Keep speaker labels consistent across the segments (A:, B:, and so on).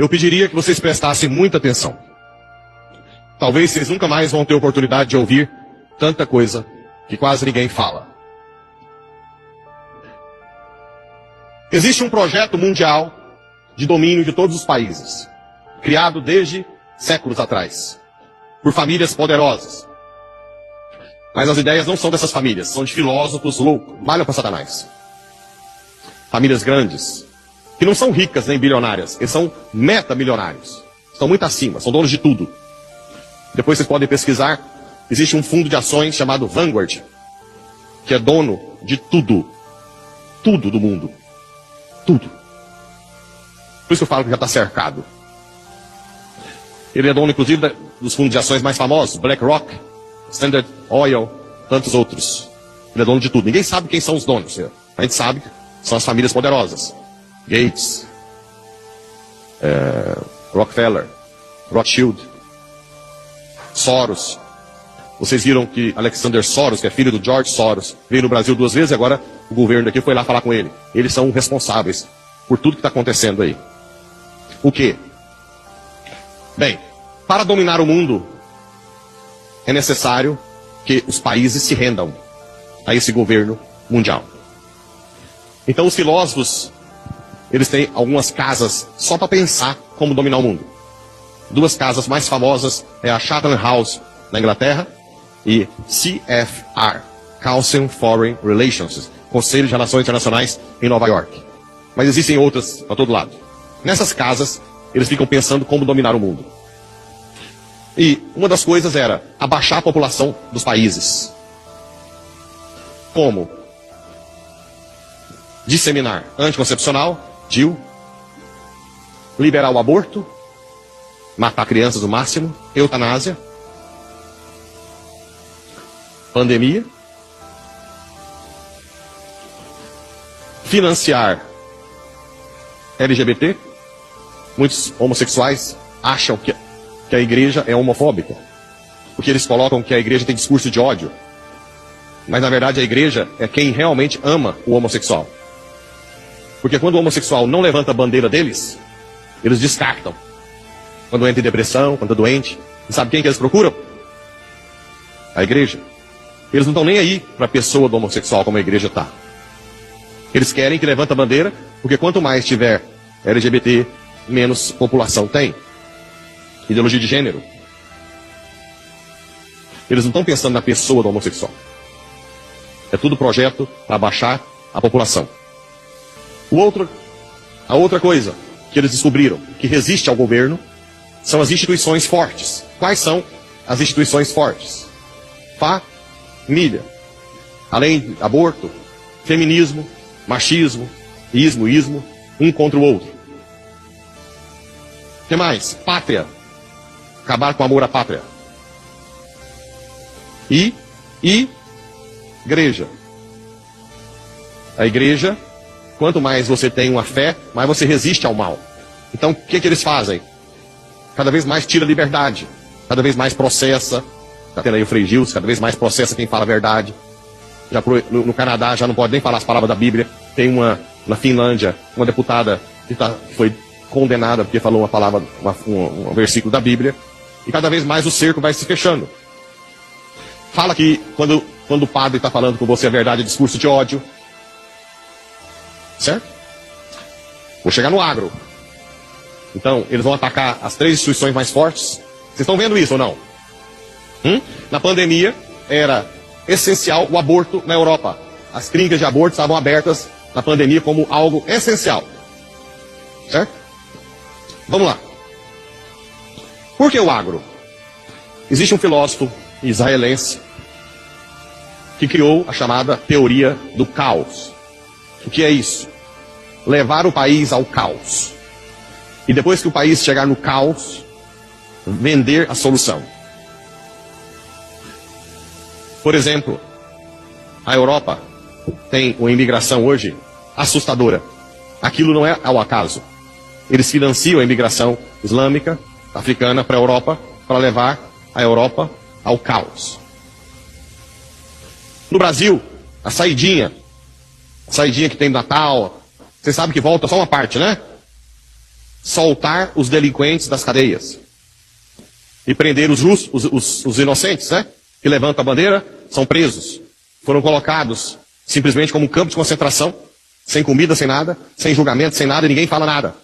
A: eu pediria que vocês prestassem muita atenção. Talvez vocês nunca mais vão ter oportunidade de ouvir tanta coisa que quase ninguém fala. Existe um projeto mundial de domínio de todos os países, criado desde séculos atrás, por famílias poderosas. Mas as ideias não são dessas famílias, são de filósofos loucos, malham para Satanás. Famílias grandes, que não são ricas nem bilionárias, eles são metamilionários. Estão muito acima, são donos de tudo. Depois vocês podem pesquisar, existe um fundo de ações chamado Vanguard, que é dono de tudo. Tudo do mundo. Tudo. Por isso que eu falo que já está cercado. Ele é dono, inclusive, dos fundos de ações mais famosos, BlackRock, Standard Oil, tantos outros. Ele é dono de tudo. Ninguém sabe quem são os donos. A gente sabe que são as famílias poderosas. Gates, Rockefeller, Rothschild, Soros. Vocês viram que Alexander Soros, que é filho do George Soros, veio no Brasil 2 vezes e agora o governo daqui foi lá falar com ele. Eles são responsáveis por tudo que está acontecendo aí. O quê? Bem, para dominar o mundo, é necessário que os países se rendam a esse governo mundial. Então os filósofos, eles têm algumas casas só para pensar como dominar o mundo. 2 casas mais famosas é a Chatham House, na Inglaterra, e CFR, Council Foreign Relations, Conselho de Relações Internacionais em Nova York. Mas existem outras para todo lado. Nessas casas, eles ficam pensando como dominar o mundo. E uma das coisas era abaixar a população dos países. Como? Disseminar anticoncepcional, DIU, liberar o aborto, matar crianças no máximo, eutanásia, pandemia, financiar LGBT. Muitos homossexuais acham que a igreja é homofóbica, porque eles colocam que a igreja tem discurso de ódio. Mas na verdade a igreja é quem realmente ama o homossexual. Porque quando o homossexual não levanta a bandeira deles, eles descartam. Quando entra em depressão, quando está doente. E sabe quem que eles procuram? A igreja. Eles não estão nem aí para a pessoa do homossexual como a igreja está. Eles querem que levante a bandeira, porque quanto mais tiver LGBT, menos população tem. Ideologia de gênero. Eles não estão pensando na pessoa do homossexual. É tudo projeto para baixar a população. A outra coisa que eles descobriram, que resiste ao governo, são as instituições fortes. Quais são as instituições fortes? Família. Além de aborto, feminismo, machismo, ismo, um contra o outro. O que mais? Pátria. Acabar com o amor à pátria. E igreja. A igreja, quanto mais você tem uma fé, mais você resiste ao mal. Então, o que eles fazem? Cada vez mais tira liberdade. Cada vez mais processa. Está tendo aí o Frei Gils, cada vez mais processa quem fala a verdade. Já no Canadá já não pode nem falar as palavras da Bíblia. Tem na Finlândia, uma deputada que foi condenada porque falou uma palavra, um versículo da Bíblia. E cada vez mais o cerco vai se fechando. Fala que quando o padre está falando com você a verdade é discurso de ódio. Certo? Vou chegar no agro. Então, eles vão atacar as 3 instituições mais fortes. Vocês estão vendo isso ou não? Na pandemia, era essencial o aborto na Europa. As clínicas de aborto estavam abertas na pandemia como algo essencial. Certo? Vamos lá. Por que o agro? Existe um filósofo israelense que criou a chamada teoria do caos. O que é isso? Levar o país ao caos. E depois que o país chegar no caos, vender a solução. Por exemplo, a Europa tem uma imigração hoje assustadora. Aquilo não é ao acaso. Eles financiam a imigração islâmica, africana para a Europa, para levar a Europa ao caos. No Brasil, a saidinha que tem no Natal, vocês sabem que volta só uma parte, né? soltar os delinquentes das cadeias e prender os inocentes, né? Que levantam a bandeira, são presos. Foram colocados simplesmente como um campo de concentração, sem comida, sem nada, sem julgamento, sem nada, e ninguém fala nada.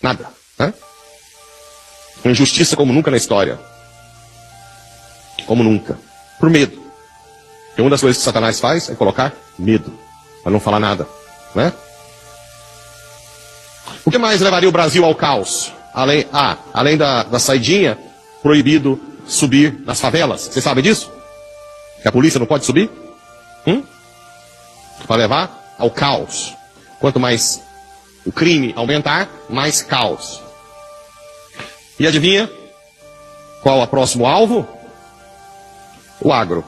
A: Nada. Né? Uma injustiça como nunca na história. Como nunca. Por medo. Porque uma das coisas que Satanás faz é colocar medo, para não falar nada. Né? O que mais levaria o Brasil ao caos? Além da saidinha, proibido subir nas favelas. Você sabe disso? Que a polícia não pode subir? Para levar ao caos. Quanto mais o crime aumentar, mais caos. E adivinha qual é o próximo alvo? O agro.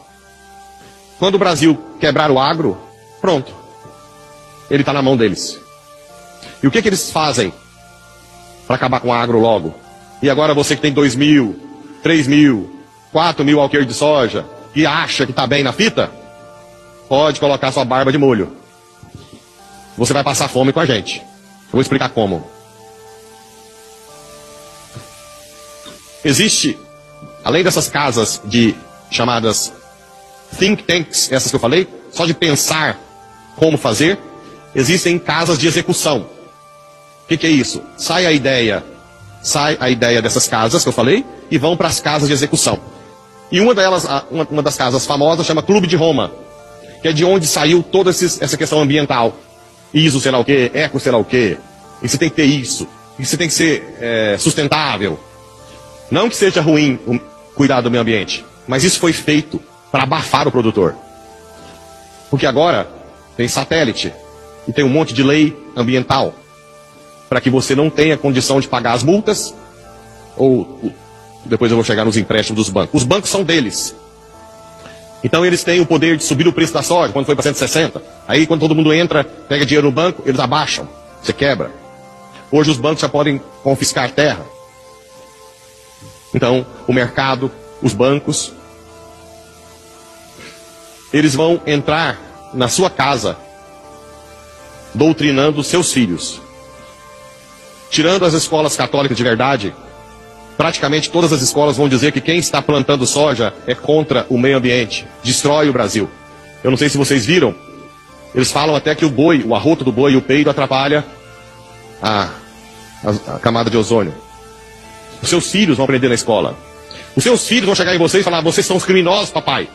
A: Quando o Brasil quebrar o agro, pronto. Ele está na mão deles. E o que eles fazem para acabar com o agro logo? E agora você que tem 2.000, 3.000, 4.000 alqueires de soja e acha que está bem na fita, pode colocar sua barba de molho. Você vai passar fome com a gente. Eu vou explicar como. Existe, além dessas casas chamadas think tanks, essas que eu falei, só de pensar como fazer, existem casas de execução. O que é isso? Sai a ideia dessas casas que eu falei e vão para as casas de execução. E uma das casas famosas chama Clube de Roma, que é de onde saiu toda essa questão ambiental. ISO sei lá o quê, eco sei lá o quê. E você tem que ter isso. E você tem que ser sustentável. Não que seja ruim cuidar do meio ambiente, mas isso foi feito para abafar o produtor. Porque agora tem satélite e tem um monte de lei ambiental para que você não tenha condição de pagar as multas, ou depois eu vou chegar nos empréstimos dos bancos. Os bancos são deles. Então eles têm o poder de subir o preço da soja, quando foi para 160. Aí quando todo mundo entra, pega dinheiro no banco, eles abaixam, você quebra. Hoje os bancos já podem confiscar terra. Então o mercado, os bancos, eles vão entrar na sua casa, doutrinando seus filhos. Tirando as escolas católicas de verdade, praticamente todas as escolas vão dizer que quem está plantando soja é contra o meio ambiente, destrói o Brasil. Eu não sei se vocês viram, eles falam até que o boi, o arroto do boi e o peido atrapalha a camada de ozônio. Os seus filhos vão aprender na escola. Os seus filhos vão chegar em vocês e falar: vocês são os criminosos, papai.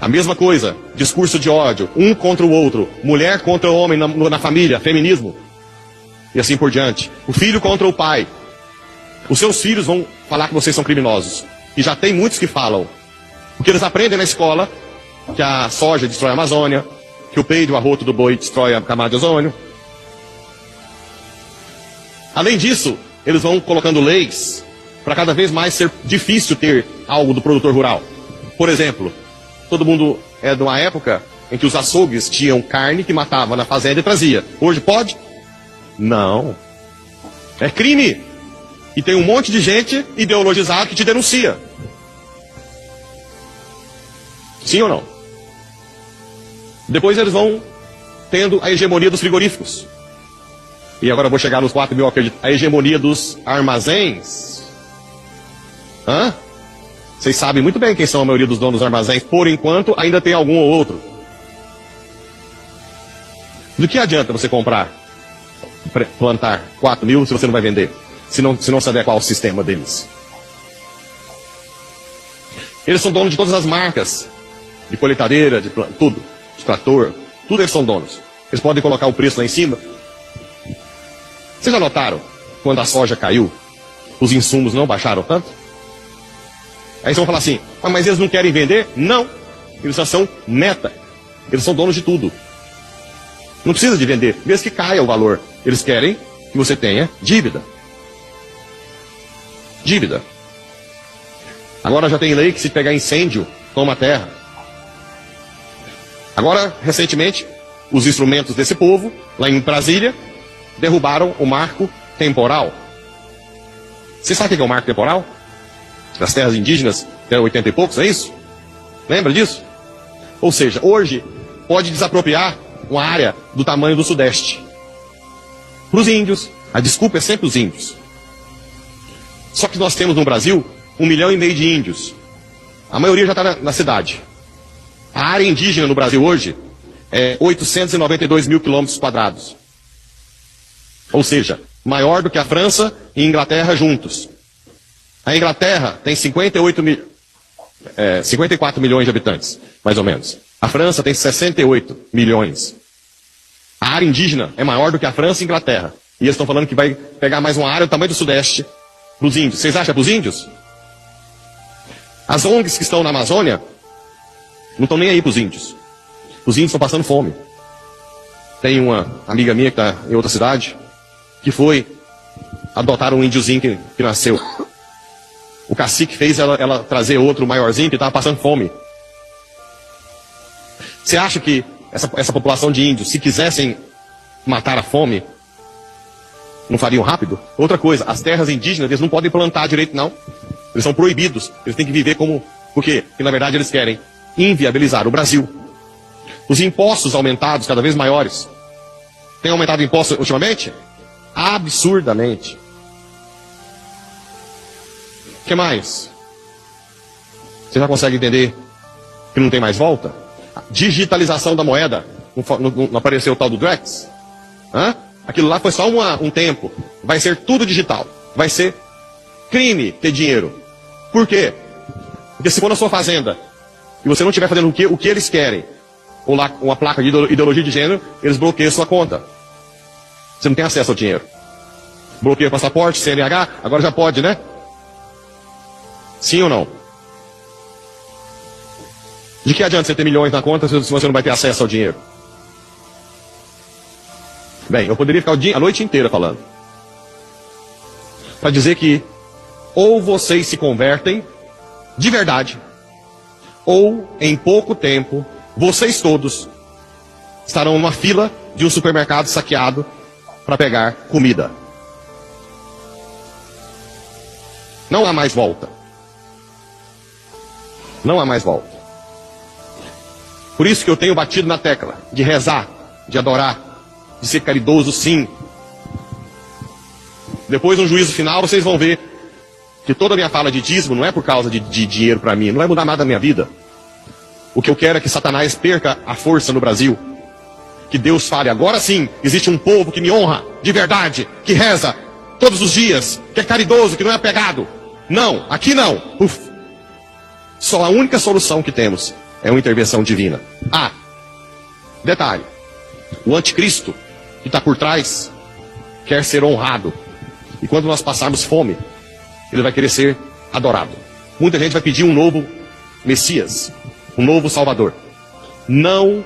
A: A mesma coisa, discurso de ódio, um contra o outro, mulher contra o homem na família, feminismo. E assim por diante. O filho contra o pai. Os seus filhos vão falar que vocês são criminosos. E já tem muitos que falam. Porque eles aprendem na escola que a soja destrói a Amazônia, que o peido e o arroto do boi destrói a camada de ozônio. Além disso, eles vão colocando leis para cada vez mais ser difícil ter algo do produtor rural. Por exemplo, todo mundo é de uma época em que os açougues tinham carne que matava na fazenda e trazia. Hoje pode? Não. É crime. E tem um monte de gente ideologizada que te denuncia. Sim ou não? Depois eles vão tendo a hegemonia dos frigoríficos. E agora eu vou chegar nos 4.000, acredito. A hegemonia dos armazéns. Hã? Vocês sabem muito bem quem são a maioria dos donos dos armazéns. Por enquanto, ainda tem algum ou outro. Do que adianta você plantar 4.000 se você não vai vender? Se não se adequar ao sistema deles. Eles são donos de todas as marcas. De colheitadeira, tudo. De trator. Tudo eles são donos. Eles podem colocar o preço lá em cima. Vocês já notaram? Quando a soja caiu, os insumos não baixaram tanto? Aí vocês vão falar assim: mas eles não querem vender? Não. Eles já são meta. Eles são donos de tudo. Não precisa de vender, mesmo que caia o valor. Eles querem que você tenha dívida. Dívida. Agora já tem lei que se pegar incêndio, toma terra. Agora, recentemente, os instrumentos desse povo, lá em Brasília, derrubaram o marco temporal. Você sabe o que é o marco temporal? Das terras indígenas, até 80 e poucos, é isso? Lembra disso? Ou seja, hoje pode desapropriar uma área do tamanho do Sudeste. Para os índios, A desculpa é sempre os índios. Só que nós temos no Brasil 1,5 milhão de índios. A maioria já está na cidade. A área indígena no Brasil hoje é 892 mil quilômetros quadrados. Ou seja, maior do que a França e a Inglaterra juntos. A Inglaterra tem 54 milhões de habitantes, mais ou menos. A França tem 68 milhões. A área indígena é maior do que a França e a Inglaterra. E eles estão falando que vai pegar mais uma área do tamanho do Sudeste para os índios. Vocês acham que é para os índios? As ONGs que estão na Amazônia não estão nem aí para os índios. Os índios estão passando fome. Tem uma amiga minha que está em outra cidade, que foi adotar um índiozinho que nasceu. O cacique fez ela trazer outro maiorzinho que estava passando fome. Você acha que essa população de índios, se quisessem matar a fome, não fariam rápido? Outra coisa, as terras indígenas, eles não podem plantar direito, não. Eles são proibidos. Eles têm que viver como... Por quê? Porque, na verdade, eles querem inviabilizar o Brasil. Os impostos aumentados, cada vez maiores. Tem aumentado o imposto ultimamente? Absurdamente. O que mais? Você já consegue entender que não tem mais volta? A digitalização da moeda. Não apareceu o tal do Drex? Hã? Aquilo lá foi só um tempo. Vai ser tudo digital. Vai ser crime ter dinheiro. Por quê? Porque se for na sua fazenda e você não estiver fazendo o que eles querem, ou lá uma placa de ideologia de gênero, eles bloqueiam sua conta. Você não tem acesso ao dinheiro. Bloqueia o passaporte, CNH, agora já pode, né? Sim ou não? De que adianta você ter milhões na conta se você não vai ter acesso ao dinheiro? Bem, eu poderia ficar a noite inteira falando. Para dizer que ou vocês se convertem de verdade, ou em pouco tempo, vocês todos estarão numa fila de um supermercado saqueado para pegar comida. Não há mais volta. Não há mais volta. Por isso que eu tenho batido na tecla de rezar, de adorar, de ser caridoso, sim. Depois, no juízo final, vocês vão ver que toda a minha fala de dízimo não é por causa de dinheiro para mim, não vai mudar nada na minha vida. O que eu quero é que Satanás perca a força no Brasil. Que Deus fale, agora sim, existe um povo que me honra, de verdade, que reza todos os dias, que é caridoso, que não é apegado. Não, aqui não. Só a única solução que temos é uma intervenção divina. Ah, detalhe, o anticristo que está por trás quer ser honrado. E quando nós passarmos fome, ele vai querer ser adorado. Muita gente vai pedir um novo Messias, um novo Salvador. Não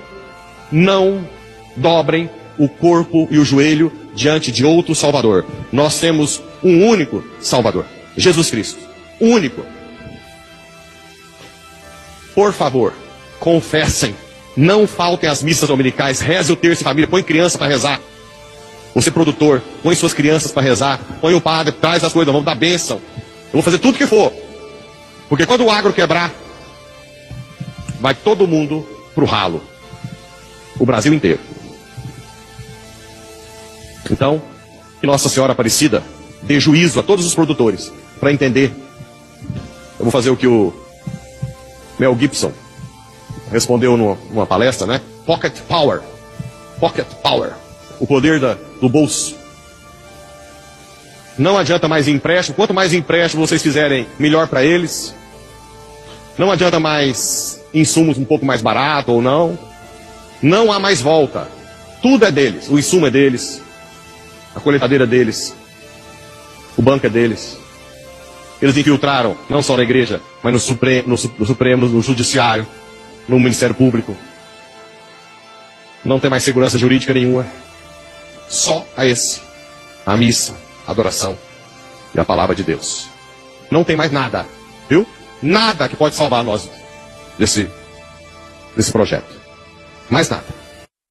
A: dobrem o corpo e o joelho diante de outro Salvador. Nós temos um único Salvador, Jesus Cristo, único. Por favor, confessem, não faltem às missas dominicais, reze o terço em família, põe criança para rezar. Você produtor, põe suas crianças para rezar, põe o padre, traz as coisas, vamos dar bênção. Eu vou fazer tudo que for. Porque quando o agro quebrar, vai todo mundo pro ralo. O Brasil inteiro. Então, que Nossa Senhora Aparecida dê juízo a todos os produtores para entender. Eu vou fazer o que o Mel Gibson respondeu numa palestra, né? Pocket Power. Pocket Power. O poder do bolso. Não adianta mais empréstimo. Quanto mais empréstimo vocês fizerem, melhor para eles. Não adianta mais insumos um pouco mais barato ou não. Não há mais volta. Tudo é deles. O insumo é deles. A colheitadeira é deles. O banco é deles. Eles infiltraram, não só na igreja, mas no Supremo, no Judiciário, no Ministério Público. Não tem mais segurança jurídica nenhuma. Só a missa, a adoração e a palavra de Deus. Não tem mais nada, viu? Nada que pode salvar nós desse projeto. Mais nada.